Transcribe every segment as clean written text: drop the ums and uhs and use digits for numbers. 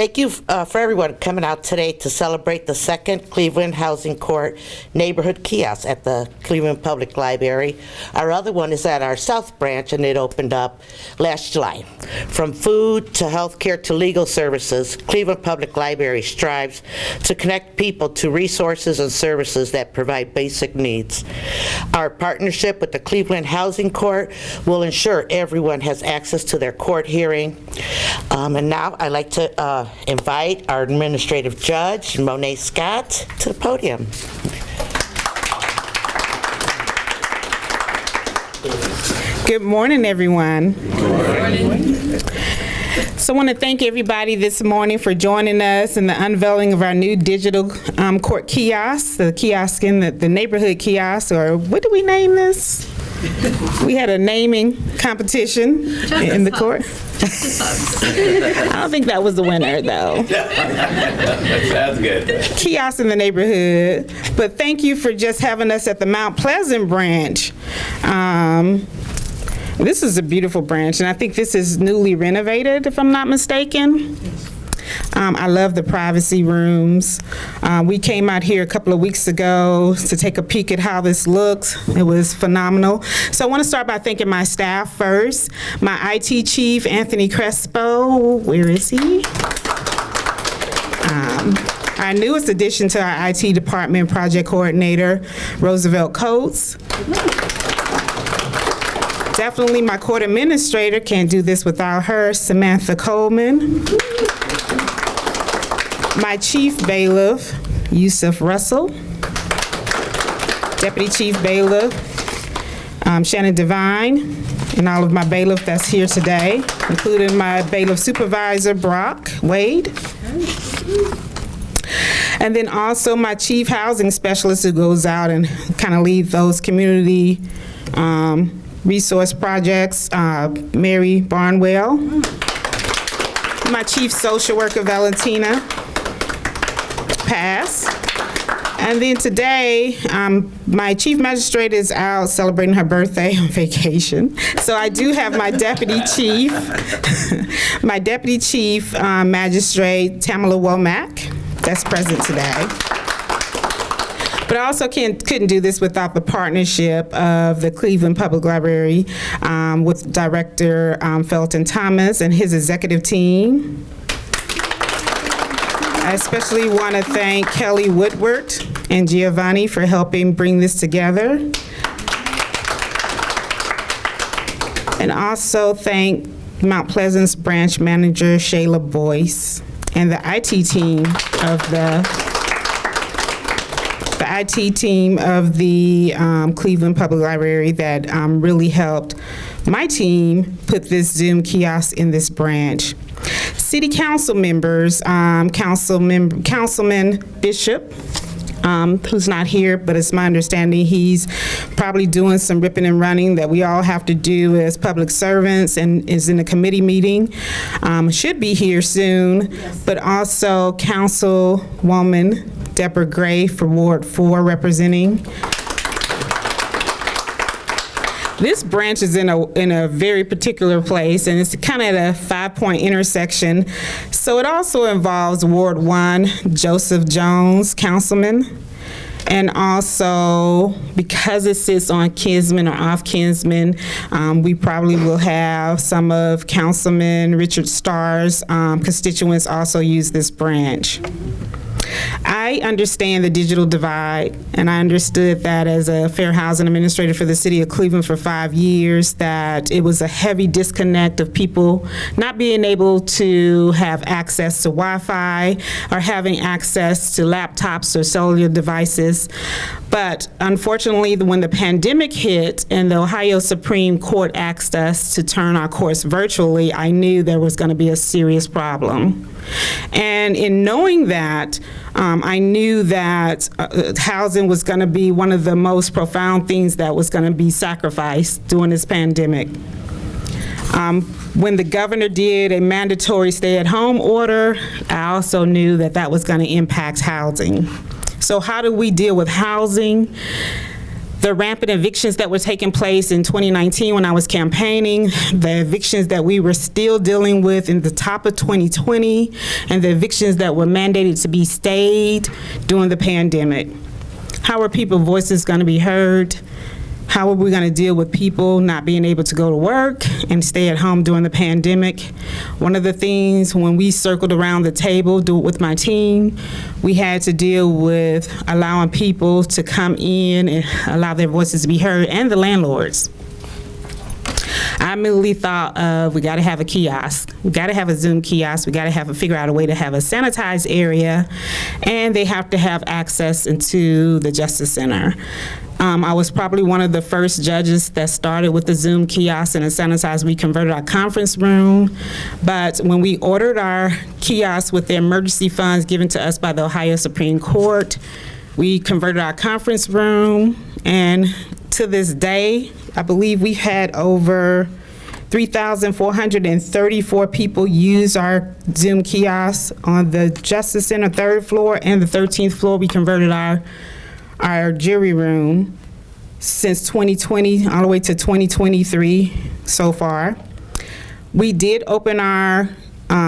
Thank you for everyone coming out today to celebrate the second Cleveland Housing Court neighborhood kiosk at the Cleveland Public Library. Our other one is at our South Branch, and it opened up last July. From food to healthcare to legal services, Cleveland Public Library strives to connect people to resources and services that provide basic needs. Our partnership with the Cleveland Housing Court will ensure everyone has access to their court hearing. And now I'd like to invite our administrative judge, Monet Scott, to the podium. Good morning, everyone. Good morning. So I want to thank everybody this morning for joining us in the unveiling of our new digital court kiosk, the kiosk in the neighborhood kiosk, or what do we name this? We had a naming competition in the court. I don't think that was the winner, though. Sounds good. Kiosk in the neighborhood. But thank you for just having us at the Mount Pleasant branch. This is a beautiful branch, and I think this is newly renovated, if I'm not mistaken. I love the privacy rooms. We came out here a couple of weeks ago to take a peek at how this looks. It was phenomenal. So I want to start by thanking my staff first. My IT chief, Anthony Crespo. Where is he? Our newest addition to our IT department, project coordinator, Roosevelt Coates. Definitely my court administrator, can't do this without her, Samantha Coleman. My chief bailiff, Yusuf Russell. Deputy chief bailiff, Shannon Devine, and all of my bailiff that's here today, including my bailiff supervisor, Brock Wade. And then also my chief housing specialist who goes out and kind of leads those community resource projects, Mary Barnwell. My chief social worker, Valentina Pass. And then today, my chief magistrate is out celebrating her birthday on vacation. So I do have my deputy chief, magistrate, Tamala Womack, that's present today. But I also couldn't do this without the partnership of the Cleveland Public Library with Director Felton Thomas and his executive team. I especially want to thank Kelly Woodward and Giovanni for helping bring this together. And also thank Mount Pleasant's branch manager, Shayla Boyce, and the IT team of the Cleveland Public Library that really helped my team put this Zoom kiosk in this branch. City council members, Councilman Bishop, who's not here, but it's my understanding he's probably doing some ripping and running that we all have to do as public servants and is in a committee meeting. Should be here soon, yes. But also Councilwoman Deborah Gray for Ward 4 representing. This branch is in a very particular place, and it's kind of at a 5-point intersection. So it also involves Ward 1, Joseph Jones, councilman, and also because it sits on Kinsman or off Kinsman, we probably will have some of Councilman Richard Starr's constituents also use this branch. I understand the digital divide, and I understood that as a fair housing administrator for the city of Cleveland for 5 years, that it was a heavy disconnect of people not being able to have access to Wi-Fi or having access to laptops or cellular devices. But unfortunately, when the pandemic hit and the Ohio Supreme Court asked us to turn our courts virtually, I knew there was going to be a serious problem. And in knowing that, I knew that housing was going to be one of the most profound things that was going to be sacrificed during this pandemic. When the governor did a mandatory stay-at-home order, I also knew that that was going to impact housing. So how do we deal with housing? The rampant evictions that were taking place in 2019 when I was campaigning, the evictions that we were still dealing with in the top of 2020, and the evictions that were mandated to be stayed during the pandemic. How are people's voices going to be heard? How are we going to deal with people not being able to go to work and stay at home during the pandemic? One of the things when we circled around the table, do it with my team, we had to deal with allowing people to come in and allow their voices to be heard, and the landlords. I immediately thought of, we got to have a kiosk. We got to have a Zoom kiosk. We got to figure out a way to have a sanitized area, and they have to have access into the Justice Center. I was probably one of the first judges that started with the Zoom kiosk and a sanitized. We converted our conference room, but when we ordered our kiosk with the emergency funds given to us by the Ohio Supreme Court, we converted our conference room, and to this day, I believe we've had over 3,434 people use our Zoom kiosk on the Justice Center 3rd floor and the 13th floor. We converted our jury room since 2020 all the way to 2023 so far. We did open our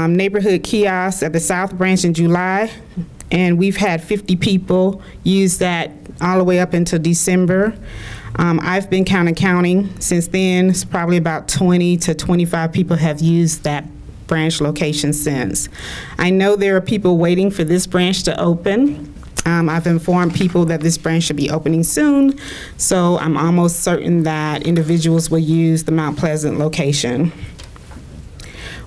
neighborhood kiosk at the South Branch in July, and we've had 50 people use that all the way up until December. I've been counting since then. It's probably about 20 to 25 people have used that branch location since. I know there are people waiting for this branch to open. I've informed people that this branch should be opening soon, so I'm almost certain that individuals will use the Mount Pleasant location.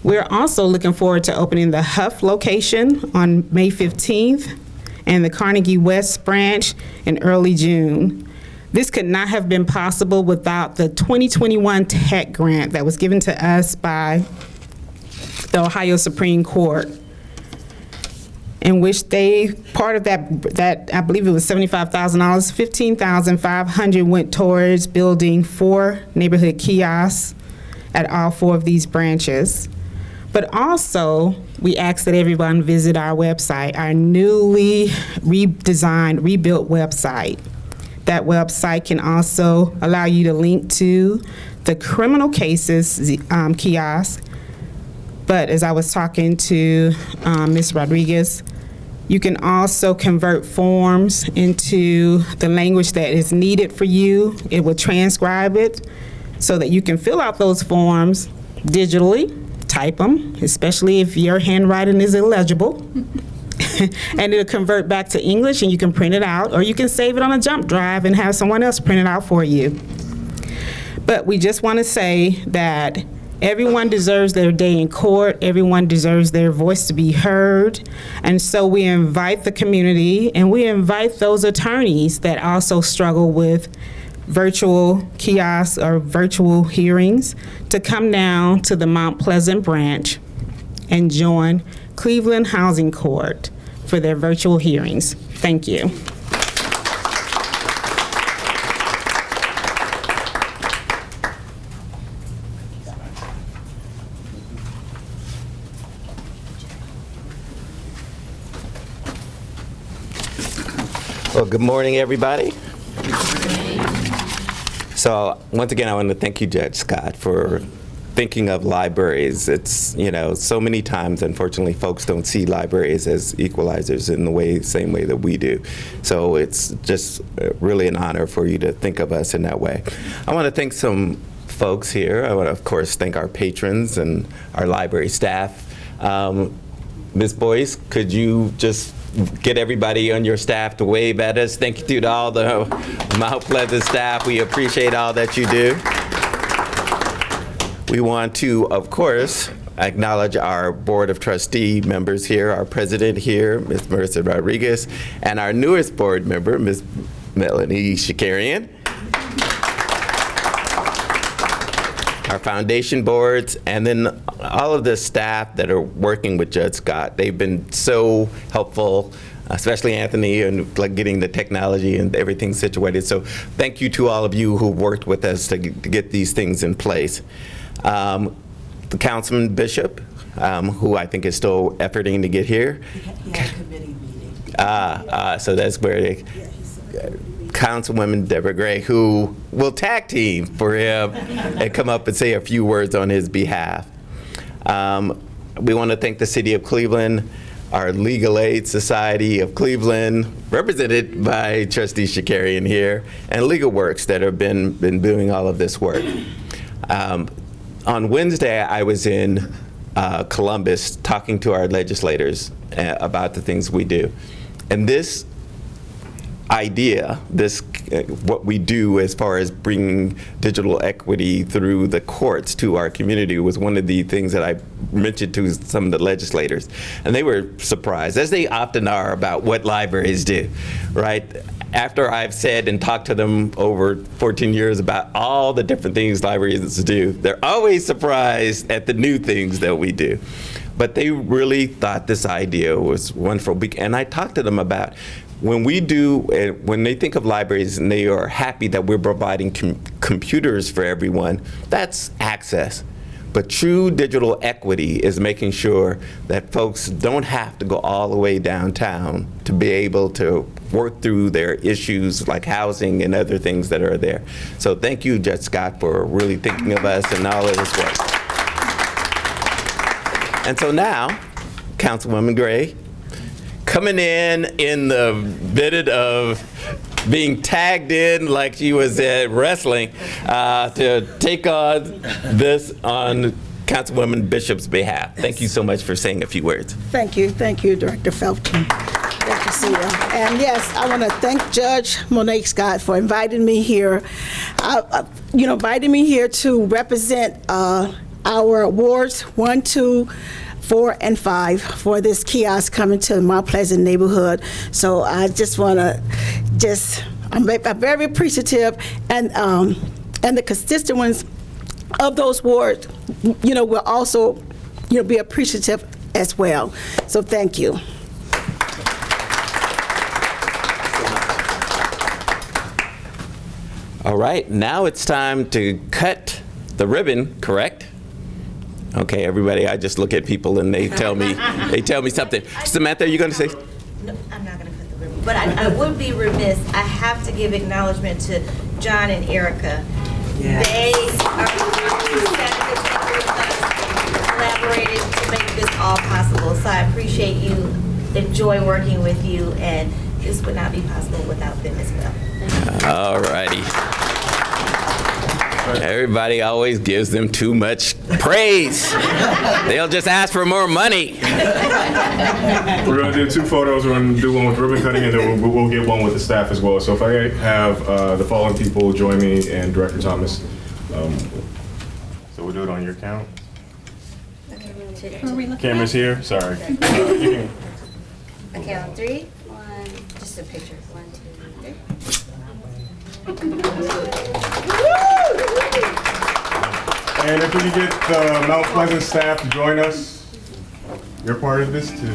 We're also looking forward to opening the Huff location on May 15th and the Carnegie West branch in early June. This could not have been possible without the 2021 tech grant that was given to us by the Ohio Supreme Court, in which part of that I believe it was $75,000, $15,500 went towards building 4 neighborhood kiosks at all 4 of these branches. But also, we ask that everyone visit our website, our newly redesigned, rebuilt website. That website can also allow you to link to the criminal cases kiosk. But as I was talking to Ms. Rodriguez, you can also convert forms into the language that is needed for you. It will transcribe it so that you can fill out those forms digitally, type them, especially if your handwriting is illegible. And it'll convert back to English, and you can print it out, or you can save it on a jump drive and have someone else print it out for you. But we just want to say that everyone deserves their day in court. Everyone deserves their voice to be heard. And so we invite the community, and we invite those attorneys that also struggle with virtual kiosks or virtual hearings to come down to the Mount Pleasant branch and join Cleveland Housing Court for their virtual hearings. Thank you. Well, good morning, everybody. So once again, I want to thank you, Judge Scott, for thinking of libraries. It's, so many times, unfortunately, folks don't see libraries as equalizers in the same way that we do. So it's just really an honor for you to think of us in that way. I want to thank some folks here. I want to, of course, thank our patrons and our library staff. Ms. Boyce, could you just get everybody on your staff to wave at us? Thank you to all the Mount Pleasant staff. We appreciate all that you do. We want to, of course, acknowledge our Board of Trustee members here, our president here, Ms. Marissa Rodriguez, and our newest board member, Ms. Melanie Shakarian. Our foundation boards, and then all of the staff that are working with Judge Scott. They've been so helpful, especially Anthony, and getting the technology and everything situated. So thank you to all of you who worked with us to get these things in place. The Councilman Bishop, who I think is still efforting to get here. He had a committee meeting. So that's where they... Councilwoman Deborah Gray, who will tag team for him and come up and say a few words on his behalf. We want to thank the City of Cleveland, our Legal Aid Society of Cleveland, represented by Trustee Shakarian here, and Legal Works that have been doing all of this work. On Wednesday, I was in Columbus talking to our legislators about the things we do. And this idea, what we do as far as bringing digital equity through the courts to our community was one of the things that I mentioned to some of the legislators. And they were surprised, as they often are, about what libraries do, right? After I've said and talked to them over 14 years about all the different things libraries do, they're always surprised at the new things that we do. But they really thought this idea was wonderful. And I talked to them about when they think of libraries and they are happy that we're providing computers for everyone, that's access. But true digital equity is making sure that folks don't have to go all the way downtown to be able to work through their issues like housing and other things that are there. So thank you, Judge Scott, for really thinking of us and all of this work. And so now, Councilwoman Gray, coming in the bit of being tagged in like she was at wrestling to take on this on Councilwoman Bishop's behalf. Thank you so much for saying a few words. Thank you, Director Felton. Great to see you. And yes, I want to thank Judge Monique Scott for inviting me here. Inviting me here to represent our awards 1, 2, 4, and 5 for this kiosk coming to Mount Pleasant neighborhood. So I just want to I'm very appreciative, and the constituents of those wards, will also, be appreciative as well. So thank you. All right, now it's time to cut the ribbon, correct? Okay, everybody, I just look at people and they tell me something. Samantha, are you going to say? No, I'm not going to cut the ribbon. But I would be remiss. I have to give acknowledgement to John and Erica. Yes. They are collaborated to make this all possible. So I appreciate you, enjoy working with you, and this would not be possible without them as well. All righty. Everybody always gives them too much praise. They'll just ask for more money. We're going to do 2 photos. We're going to do one with ribbon cutting, and then we'll get one with the staff as well. So if I have the following people join me and Director Thomas. So we'll do it on your count. Camera's here. Sorry. You can. Okay, on 3. 1, just a picture. 1, 2, 3. And if we can get the Mount Pleasant staff to join us, you're part of this too.